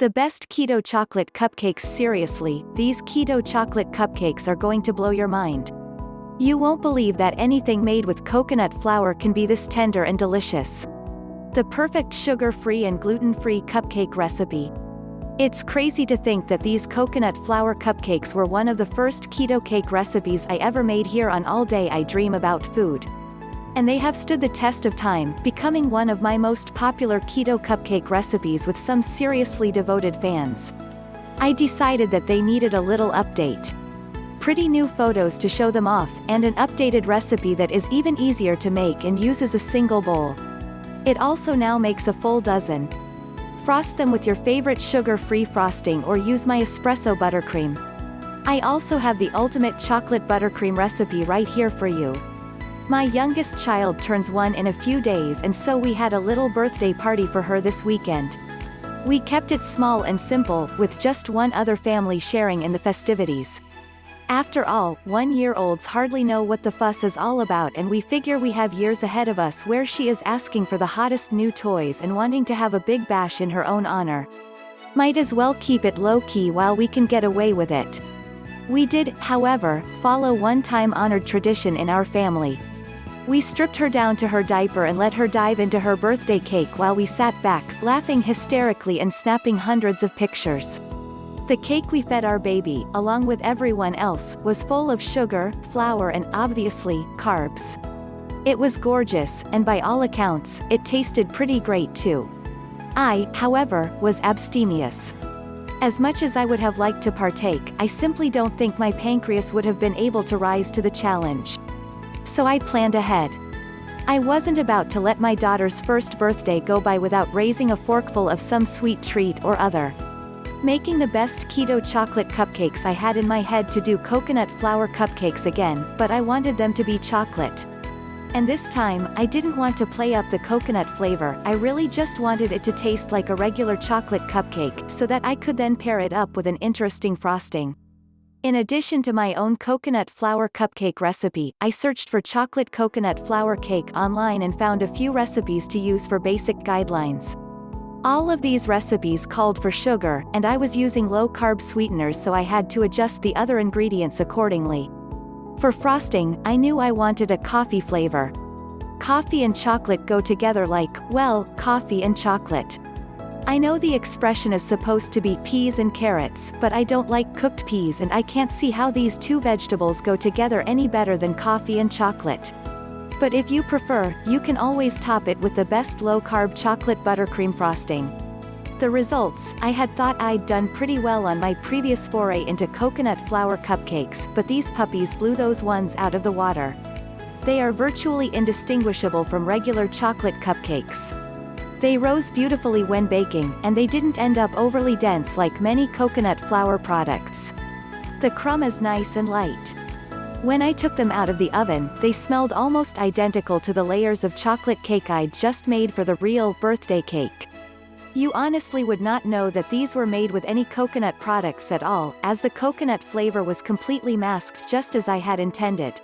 The best keto chocolate cupcakes. Seriously, these keto chocolate cupcakes are going to blow your mind. You won't believe that anything made with coconut flour can be this tender and delicious. The perfect sugar-free and gluten-free cupcake recipe. It's crazy to think that these coconut flour cupcakes were one of the first keto cake recipes I ever made. Here on All Day I Dream About Food. And they have stood the test of time, becoming one of my most popular keto cupcake recipes with some seriously devoted fans. I decided that they needed a little update. Pretty new photos to show them off, and an updated recipe that is even easier to make and uses a single bowl. It also now makes a full dozen. Frost them with your favorite sugar-free frosting or use my espresso buttercream. I also have the ultimate chocolate buttercream recipe right here for you. My youngest child turns 1 in a few days, and so we had a little birthday party for her this weekend. We kept it small and simple, with just one other family sharing in the festivities. After all, 1-year-olds hardly know what the fuss is all about, and we figure we have years ahead of us where she is asking for the hottest new toys and wanting to have a big bash in her own honor. Might as well keep it low-key while we can get away with it. We did, however, follow one time-honored tradition in our family. We stripped her down to her diaper and let her dive into her birthday cake while we sat back, laughing hysterically and snapping hundreds of pictures. The cake we fed our baby, along with everyone else, was full of sugar, flour and, obviously, carbs. It was gorgeous, and by all accounts, it tasted pretty great too. I, however, was abstemious. As much as I would have liked to partake, I simply don't think my pancreas would have been able to rise to the challenge. So I planned ahead. I wasn't about to let my daughter's first birthday go by without raising a forkful of some sweet treat or other. Making the best keto chocolate cupcakes, I had in my head to do coconut flour cupcakes again, but I wanted them to be chocolate. And this time, I didn't want to play up the coconut flavor, I really just wanted it to taste like a regular chocolate cupcake, so that I could then pair it up with an interesting frosting. In addition to my own coconut flour cupcake recipe, I searched for chocolate coconut flour cake online and found a few recipes to use for basic guidelines. All of these recipes called for sugar, and I was using low-carb sweeteners, so I had to adjust the other ingredients accordingly. For frosting, I knew I wanted a coffee flavor. Coffee and chocolate go together like, well, coffee and chocolate. I know the expression is supposed to be peas and carrots, but I don't like cooked peas, and I can't see how these two vegetables go together any better than coffee and chocolate. But if you prefer, you can always top it with the best low-carb chocolate buttercream frosting. The results: I had thought I'd done pretty well on my previous foray into coconut flour cupcakes, but these puppies blew those ones out of the water. They are virtually indistinguishable from regular chocolate cupcakes. They rose beautifully when baking, and they didn't end up overly dense like many coconut flour products. The crumb is nice and light. When I took them out of the oven, they smelled almost identical to the layers of chocolate cake I'd just made for the real birthday cake. You honestly would not know that these were made with any coconut products at all, as the coconut flavor was completely masked just as I had intended.